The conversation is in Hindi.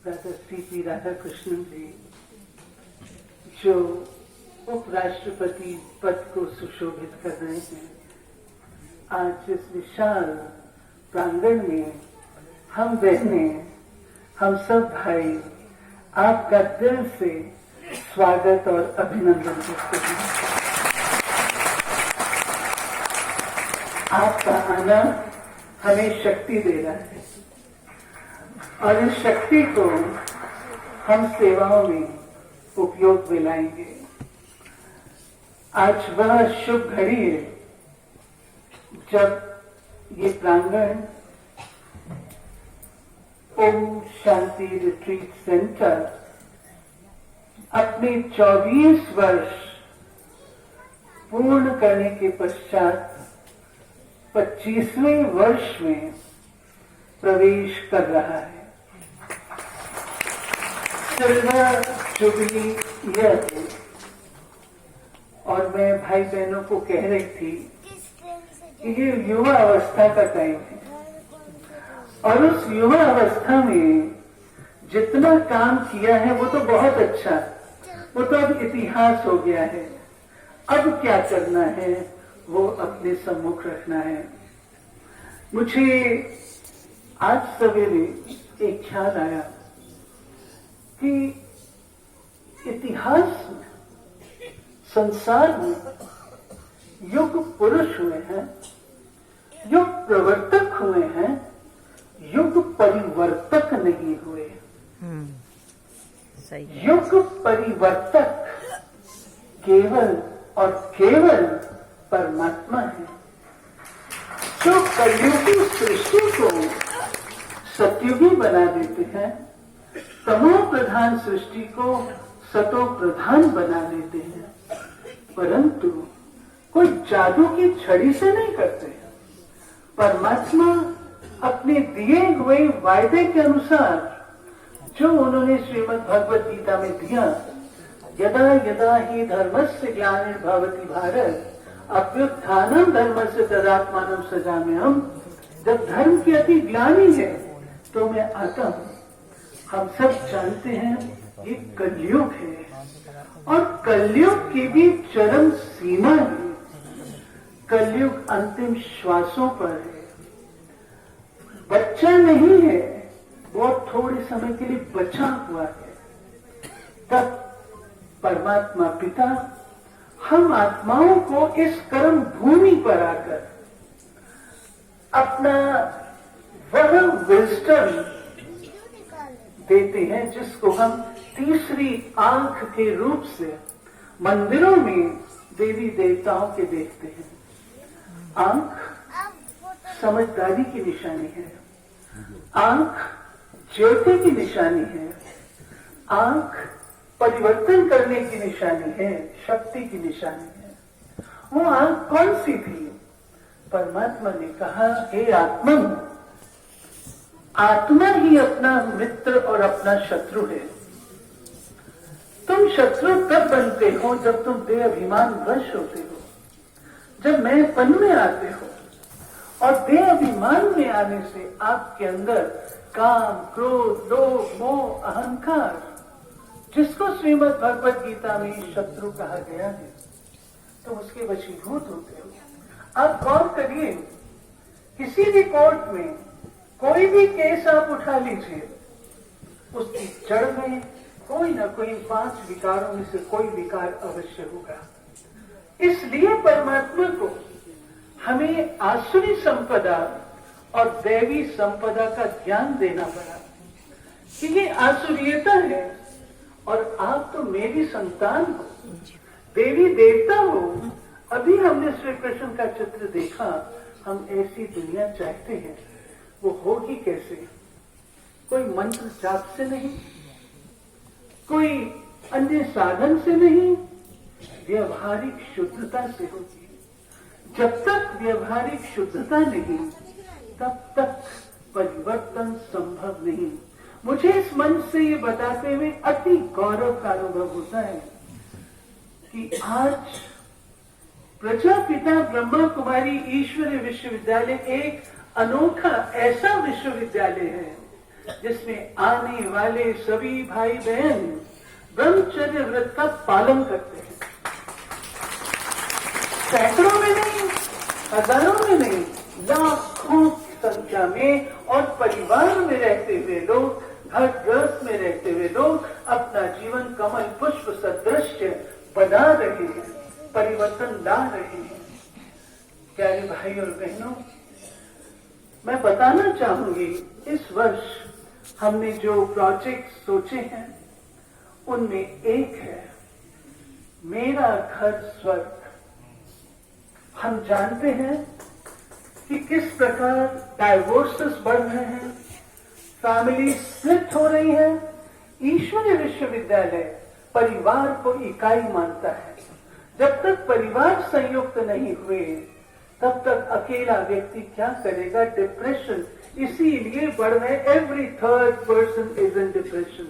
दादा सीपी राधाकृष्णन जी, जो उपराष्ट्रपति पद को सुशोभित कर रहे हैं, आज इस विशाल प्रांगण में हम बहनें, हम सब भाई आपका दिल से स्वागत और अभिनंदन करते हैं। आपका आना हमें शक्ति दे रहा है और इस शक्ति को हम सेवाओं में उपयोग में लाएंगे। आज वह शुभ घड़ी है जब ये प्रांगण ओम शांति रिट्रीट सेंटर अपने 24 वर्ष पूर्ण करने के पश्चात 25वें वर्ष में प्रवेश कर रहा है। सिल्वर जुबली ईयर है और मैं भाई बहनों को कह रही थी कि ये युवा अवस्था का टाइम है और उस युवा अवस्था में जितना काम किया है वो तो बहुत अच्छा, वो तो अब इतिहास हो गया है। अब क्या करना है वो अपने सम्मुख रखना है। मुझे आज सवेरे एक ख्याल आया कि इतिहास में, संसार में युग पुरुष हुए हैं, युग प्रवर्तक हुए हैं, युग परिवर्तक नहीं हुए। सही। युग परिवर्तक केवल और केवल परमात्मा है, जो कलयुगी सृष्टि को सतयुगी बना देते हैं, तमो प्रधान सृष्टि को सतो प्रधान बना देते हैं, परंतु कोई जादू की छड़ी से नहीं करते। परमात्मा अपने दिए हुए वायदे के अनुसार जो उन्होंने श्रीमद् भगवद गीता में दिया, यदा यदा ही धर्मस्य ग्लानिर्भवति भारत अभ्युत्थानम धर्मस्य तदात्मानं सृजाम्यहम्। जब धर्म की अति ग्लानि है तो मैं आता हूँ। हम सब जानते हैं ये कलयुग है और कलयुग की भी चरम सीमा है। कलयुग अंतिम श्वासों पर है। बच्चा नहीं है, बहुत थोड़े समय के लिए बचा हुआ है। तब परमात्मा पिता हम आत्माओं को इस कर्म भूमि पर आकर अपना वह विजडम देते हैं जिसको हम तीसरी आंख के रूप से मंदिरों में देवी देवताओं के देखते हैं। आंख समझदारी की निशानी है, आंख ज्योति की निशानी है, आंख परिवर्तन करने की निशानी है, शक्ति की निशानी है। वो आंख कौन सी थी? परमात्मा ने कहा, हे आत्मन, आत्मा ही अपना मित्र और अपना शत्रु है। तुम शत्रु तब बनते हो जब तुम देह अभिमान वश होते हो, जब मैं पन में आते हो, और देह अभिमान में आने से आपके अंदर काम, क्रोध, लोभ, मोह, अहंकार, जिसको श्रीमद् भगवद गीता में शत्रु कहा गया है, तुम उसके वशीभूत होते हो। आप गौर करिए, किसी भी कोर्ट में कोई भी केस आप उठा लीजिए, उसकी जड़ में कोई ना कोई 5 विकारों में से कोई विकार अवश्य होगा। इसलिए परमात्मा को हमें आसुरी संपदा और दैवी संपदा का ज्ञान देना पड़ा कि ये आसुरीयता है और आप तो मेरी संतान हो, देवी देवता हो। अभी हमने श्री कृष्ण का चित्र देखा। हम ऐसी दुनिया चाहते हैं, वो होगी कैसे? कोई मंत्र जाप से नहीं, कोई अन्य साधन से नहीं, व्यवहारिक शुद्धता से होगी। जब तक व्यवहारिक शुद्धता नहीं, तब तक परिवर्तन संभव नहीं। मुझे इस मंच से ये बताते हुए अति गौरव का अनुभव होता है कि आज प्रजापिता ब्रह्मा कुमारी ईश्वरीय विश्वविद्यालय एक अनोखा ऐसा विश्वविद्यालय है जिसमें आने वाले सभी भाई बहन ब्रह्मचर्य व्रत का पालन करते हैं। सैकड़ों में नहीं, हजारों में नहीं, लाखों की संख्या में और परिवार में रहते हुए लोग, घर गृहस्थ में रहते हुए लोग अपना जीवन कमल पुष्प सदृश बना रहे हैं, परिवर्तन ला रहे हैं। प्यारे भाई और बहनों, मैं बताना चाहूंगी, इस वर्ष हमने जो प्रोजेक्ट सोचे हैं उनमें एक है मेरा घर स्वर्ग। हम जानते हैं कि किस प्रकार डाइवोर्सेस बढ़ रहे हैं, फैमिली स्प्लिट हो रही है। ईश्वरीय विश्वविद्यालय परिवार को इकाई मानता है। जब तक परिवार संयुक्त नहीं हुए तब तक अकेला व्यक्ति क्या करेगा? डिप्रेशन इसीलिए बढ़ रहे, every third person is in depression.